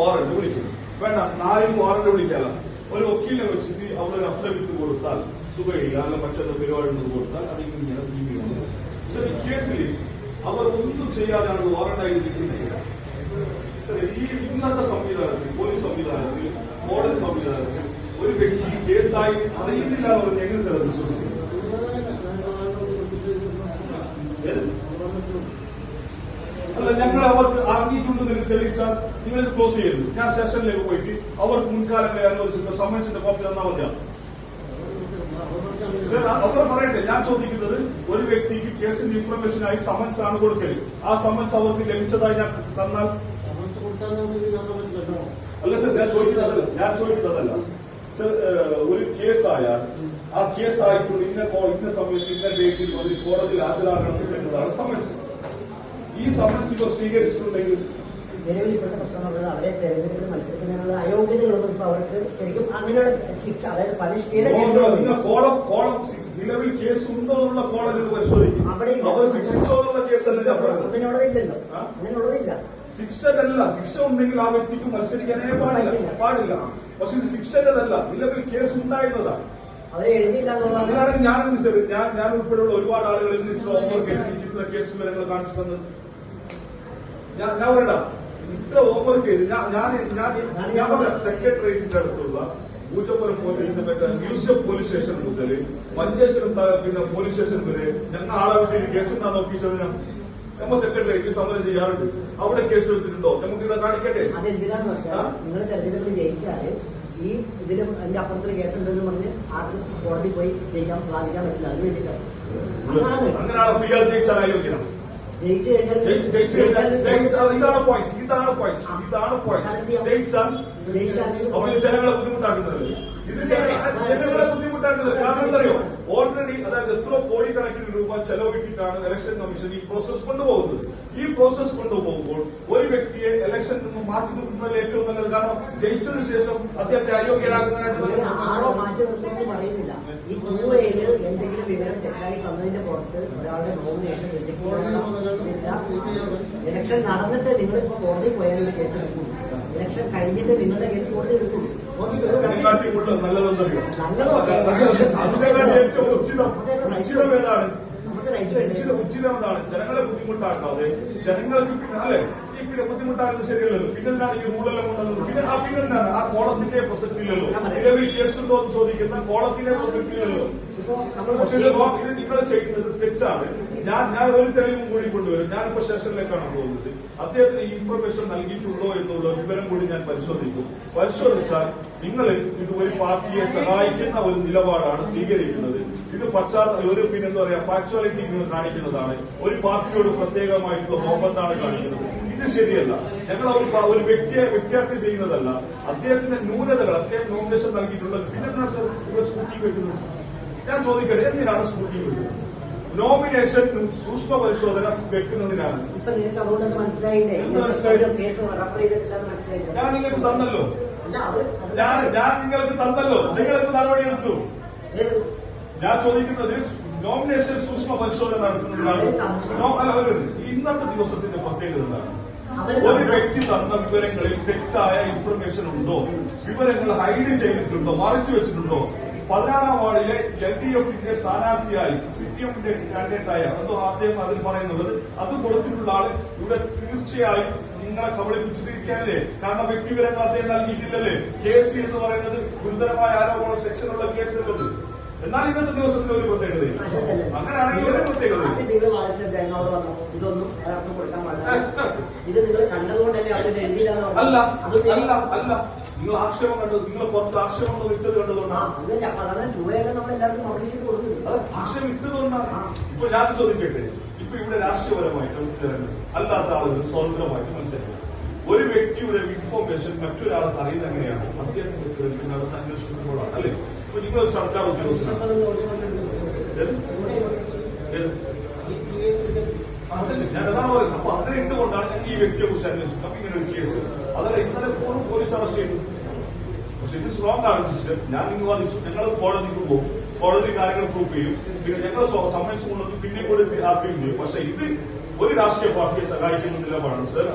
Warrant വിളിക്കണം. വേണ്ട, നായും warrant വിളിക്കാല. ഒരു വക്കീലിനെ വെച്ചിട്ട് അവിടെ ഒരു അഫിഡവിറ്റ് കൊടുത്താൽ സുഖമില്ല, അല്ല മറ്റൊരു പരിപാടി കൊടുത്താൽ അതിങ്ങനെ നീങ്ങുന്നു. ശരി, കേസിൽ അവർ ഒന്നും ചെയ്യാതെയാണ് വാറണ്ടായി ഇരിക്കുന്നത്. ശരി, ഈ ഇന്നത്തെ സംവിധാനത്തിൽ, പോലീസ് സംവിധാനത്തിൽ, കോടതി സംവിധാനത്തിൽ ഒരു വ്യക്തി കേസായി അറിയുന്നില്ല എന്ന് എങ്ങനെ സാർ വിശ്വസിക്കുന്നു? അല്ല, ഞങ്ങൾ അവർക്ക് അറിഞ്ഞിട്ടുണ്ടെന്ന് തെളിയിച്ചാൽ നിങ്ങളിത് ക്ലോസ് ചെയ്യുന്നു. ഞാൻ സ്റ്റേഷനിലേക്ക് പോയിട്ട് അവർക്ക് മുൻകാലങ്ങളെ അനുവദിച്ചിട്ട് സമ്മൻസിന്റെ കോപ്പി തന്നാൽ മതിയാണ്. സർ, അവർ പറയട്ടെ. ഞാൻ ചോദിക്കുന്നത്, ഒരു വ്യക്തിക്ക് കേസിന്റെ ഇൻഫർമേഷനായി സമൻസ് ആണ് കൊടുക്കല്. ആ സമൻസ് അവർക്ക് ലഭിച്ചതായി ഞാൻ തന്നാൽ അല്ല സർ, ഞാൻ ചോദിക്കുന്നതല്ല സർ. ഒരു കേസായാൽ ആ കേസായിട്ടുള്ള ഇന്ന സമയത്ത് ഇന്ന ഡേറ്റിൽ ഒരു കോടതിയിൽ ഹാജരാകണം എന്നതാണ് സമൻസ്. ഈ സമൻസ് ഇവർ സ്വീകരിച്ചിട്ടുണ്ടെങ്കിൽ നിലവിൽപ്പെട്ട പ്രശ്നമുള്ളത് അവരെ തെരഞ്ഞെടുപ്പിൽ മത്സരിക്കുന്നതിനുള്ള അയോഗ്യതകളൊന്നും ഇപ്പൊ അവർക്ക് ശരിക്കും അങ്ങനെയുള്ള ശിക്ഷ, അതായത് പണിഷ് ചെയ്ത നിലവിൽ കേസ് ഉണ്ടോ എന്നുള്ള കോടതി പരിശോധിക്കും. അവർ ശിക്ഷിച്ചോന്നുള്ള കേസല്ല അങ്ങനെയുള്ളതില്ലല്ലോ, അങ്ങനെയുള്ളതില്ല. ശിക്ഷകല്ല. ശിക്ഷ ഉണ്ടെങ്കിൽ ആ വ്യക്തിക്ക് മത്സരിക്കാനേ പാടില്ല. പക്ഷെ ഇത് ശിക്ഷകതല്ല, നിലവിൽ കേസ് ഉണ്ടായിരുന്നതാണ്. അവരെ എഴുതിയില്ല എന്നുള്ളതാണ്. ഞാൻ ഉൾപ്പെടെയുള്ള ഒരുപാട് ആളുകൾ ഇത്ര കേസ് വിവരങ്ങൾ കാണിച്ചു തന്നത് ഞാൻ പറയണ്ട. ഇത്ര ഹോംവർക്ക് ചെയ്ത് ഞാൻ പറയാം. സെക്രട്ടേറിയറ്റിന്റെ അടുത്തുള്ള ഊറ്റപ്പുറം മ്യൂസിയം പോലീസ് സ്റ്റേഷൻ മുതൽ മഞ്ചേശ്വരം പിന്നെ പോലീസ് സ്റ്റേഷൻ വരെ ഞങ്ങൾ ആളെ വിട്ട് കേസ് ഉണ്ടാകുന്ന ഓഫീസറിന് നമ്മൾ സെക്രട്ടേറിയറ്റ് സമരം ചെയ്യാറുണ്ട്. അവിടെ കേസ് എടുത്തിട്ടുണ്ടോ? നമുക്ക് ഇവിടെ കാണിക്കട്ടെ. അതെന്തിനാന്ന് വെച്ചാൽ നിങ്ങൾ തെരഞ്ഞെടുപ്പ് ജയിച്ചാല് ഈ ഇതിലും അതിന്റെ അപ്പുറത്തൊരു കേസുണ്ടെന്ന് പറഞ്ഞ് ആർക്കും കോടതി പോയി വാദിക്കാൻ പറ്റില്ല. അതിന് വേണ്ടിയിട്ടാണ്. അങ്ങനെയാണ് പിയാൽ ജയിച്ചാൽ അയോഗ്യനാണ്. ജയിച്ചു കഴിഞ്ഞാൽ ഇതാണ് പോയിന്റ്. അവർ ജനങ്ങളെ ബുദ്ധിമുട്ടാക്കുന്നത്. ഇത് ജനങ്ങളെ ബുദ്ധിമുട്ടാക്കുന്നത് കാരണം എന്തറിയോ? ഓൾറെഡി അതായത് എത്ര കോടിക്കണക്കിന് രൂപ ചെലവിട്ടിട്ടാണ് ഇലക്ഷൻ കമ്മീഷൻ ഈ പ്രോസസ് കൊണ്ടുപോകുന്നത്. ഈ പ്രോസസ് കൊണ്ടുപോകുമ്പോൾ ഒരു വ്യക്തിയെ ഇലക്ഷൻ നിന്ന് മാറ്റി നിർത്തുന്നതിൽ ഏറ്റവും നല്ലത്. കാരണം ജയിച്ചതിനു ശേഷം അദ്ദേഹത്തെ അയോഗ്യരാക്കുന്നതിനായിട്ട് മാറ്റി നിർത്തുന്നത് പറയുന്നില്ല. ഈ 2A എന്തെങ്കിലും വിവരം തെറ്റായി വന്നതിന്റെ പുറത്ത് ഒരാളുടെ നോമിനേഷൻ ഇലക്ഷൻ നടന്നിട്ട് നിങ്ങൾ കോടതി പോയാലുള്ള കേസ് എടുക്കും. ഇലക്ഷൻ കഴിഞ്ഞിട്ട് നിങ്ങളുടെ കേസ് കോടതി എടുക്കും. ഉചിതമെന്നാണ് ജനങ്ങളെ ബുദ്ധിമുട്ടാക്കാതെ ജനങ്ങൾക്ക് അല്ലെ ഈ പിന്നെ ബുദ്ധിമുട്ടാകുന്നത് ശരിയല്ലല്ലോ. പിന്നെന്താണ് ഈ റൂളെല്ലാം കൊണ്ടുവന്നത്? പിന്നെന്താണ് ആ കോടതിന്റെ പ്രസക്തിയില്ലല്ലോ. നിലവിൽ കേസുണ്ടോ എന്ന് ചോദിക്കുന്ന കോടതിന്റെ പ്രസക്തിയില്ലല്ലോ. പക്ഷേ ഇത് നിങ്ങൾ ചെയ്യുന്നത് തെറ്റാണ്. ഞാൻ ഒരു തെളിവും കൂടി കൊണ്ടുവരും. ഞാനിപ്പോ സ്റ്റേഷനിലേക്കാണ് പോകുന്നത്. അദ്ദേഹത്തിന് ഈ ഇൻഫർമേഷൻ നൽകിയിട്ടുണ്ടോ എന്നുള്ള വിവരം കൂടി ഞാൻ പരിശോധിക്കും. പരിശോധിച്ചാൽ നിങ്ങൾ ഇത് ഒരു പാർട്ടിയെ സഹായിക്കുന്ന ഒരു നിലപാടാണ് സ്വീകരിക്കുന്നത്. ഇത് ഒരു പിന്നെന്താ പറയാ പാക്ച്വാലിറ്റി നിങ്ങൾ കാണിക്കുന്നതാണ്. ഒരു പാർട്ടിയോട് പ്രത്യേകമായിട്ടുള്ള മോഹത്താണ് കാണിക്കുന്നത്. ഇത് ശരിയല്ല. ഞങ്ങൾ ഒരു വ്യക്തിയെ വ്യത്യാസം ചെയ്യുന്നതല്ല. അദ്ദേഹത്തിന്റെ ന്യൂനതകൾ അദ്ദേഹം നോമിനേഷൻ നൽകിയിട്ടുള്ളത്. പിന്നെന്താ സർ ഇവിടെ സ്കൂട്ടി വെക്കുന്നത്? ഞാൻ ചോദിക്കട്ടെ, എന്തിനാണ് സ്കൂട്ടി വെക്കുന്നത്? നോമിനേഷൻ സൂക്ഷ്മ പരിശോധന വെക്കുന്നതിനാണ്. ഞാൻ നിങ്ങൾക്ക് തന്നല്ലോ. ഞാൻ നിങ്ങൾക്ക് തന്നല്ലോ. നിങ്ങൾക്ക് നടപടിയെടുത്തു. ഞാൻ ചോദിക്കുന്നത് നോമിനേഷൻ സൂക്ഷ്മ പരിശോധന നടത്തുന്നതിനാണ്. ഇന്നത്തെ ദിവസത്തിന്റെ പ്രത്യേകത എന്താണ്? ഒരു വ്യക്തി തന്ന വിവരങ്ങളിൽ തെറ്റായ ഇൻഫർമേഷൻ ഉണ്ടോ? വിവരങ്ങൾ ഹൈഡ് ചെയ്തിട്ടുണ്ടോ? മറച്ചു വെച്ചിട്ടുണ്ടോ? 16-ാം വാർഡിലെ LDFന്റെ സ്ഥാനാർത്ഥിയായി CPMന്റെ കാൻഡിഡേറ്റായ എന്തോ ആദ്യം അതിൽ പറയുന്നുള്ളത് അത് കൊടുത്തിട്ടുള്ള ആള് ഇവിടെ തീർച്ചയായും നിങ്ങളെ കബളിപ്പിച്ചിരിക്കാനല്ലേ? കാരണം വ്യക്തിവിവരങ്ങൾ അദ്ദേഹം നൽകിയിട്ടില്ലല്ലേ? കേസ് എന്ന് പറയുന്നത് ഗുരുതരമായ ആരോപണ സെക്ഷനുള്ള കേസുള്ളത്. എന്നാൽ ഇന്നത്തെ ദിവസത്തിന്റെ ഒരു പ്രത്യേകതയില്ല. അങ്ങനെയാണെങ്കിൽ ഒരു പ്രത്യേകത അല്ല. നിങ്ങൾ ആക്ഷേപം കണ്ടത്, നിങ്ങൾ പുറത്ത് ആക്ഷേപം ഇട്ടത് കണ്ടതുകൊണ്ടാണ്. ആക്ഷേപം ഇട്ടതുകൊണ്ടാണ്. ഇപ്പൊ ഞാൻ ചോദിക്കട്ടെ, ഇപ്പൊ ഇവിടെ രാഷ്ട്രീയപരമായിട്ട് അല്ലാത്ത ആളുകൾ സ്വതന്ത്രമായിട്ട് മത്സരിക്കും. ഒരു വ്യക്തിയുടെ ഇൻഫോർമേഷൻ മറ്റൊരാൾക്ക് അറിയുന്നത് എങ്ങനെയാണ്? അദ്ദേഹത്തിന്റെ നടന്ന അന്വേഷിക്കുമ്പോഴാണ് അല്ലെ? ഇപ്പൊ നിങ്ങളൊരു സർക്കാർ ഉദ്യോഗസ്ഥനാണ്. ഞാൻ അതാണ് പറയുന്നത്. അപ്പൊ അങ്ങനെ ഇട്ടുകൊണ്ടാണ് ഞാൻ ഈ വ്യക്തിയെ കുറിച്ച് അന്വേഷിക്കുന്നത്. അപ്പൊ ഇങ്ങനെ ഒരു കേസ് അതല്ല ഇന്നലെ പോലീസ് അറസ്റ്റ് ചെയ്തു. പക്ഷെ ഇത് സ്ട്രോങ് ആണ് സിസ്റ്റം. ഞാൻ ഇന്ന് വാദിച്ചു. ഞങ്ങൾ കോടതിക്ക് പോകും, കോടതി കാര്യങ്ങൾ പ്രൂഫ് ചെയ്യും, പിന്നെ ഞങ്ങൾ സമ്മൻസ് കൊണ്ടു പിന്നെ കൂടി ആക്കുകയും ചെയ്യും. പക്ഷെ ഇത് ഒരു രാഷ്ട്രീയ പാർട്ടിയെ സഹായിക്കുന്ന നിലപാടാണ് സർ.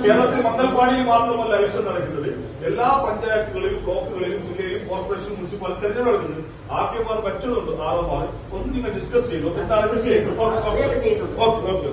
കേരളത്തിൽ മംഗൽപാടിയിൽ മാത്രമല്ല ഇലക്ഷൻ നടക്കുന്നത്. എല്ലാ പഞ്ചായത്തുകളിലും ബ്ലോക്കുകളിലും ജില്ലയിലും കോർപ്പറേഷനും മുനിസിപ്പാലിറ്റി തെരഞ്ഞെടുപ്പ് നടക്കുന്നത്. ആർപിമാർ മറ്റൊന്നുണ്ട് 6 മാർ ഒന്ന് നിങ്ങൾ ഡിസ്കസ് ചെയ്തു. എന്താണ് ഇത് ചെയ്യുന്നത്? ഓക്കെ.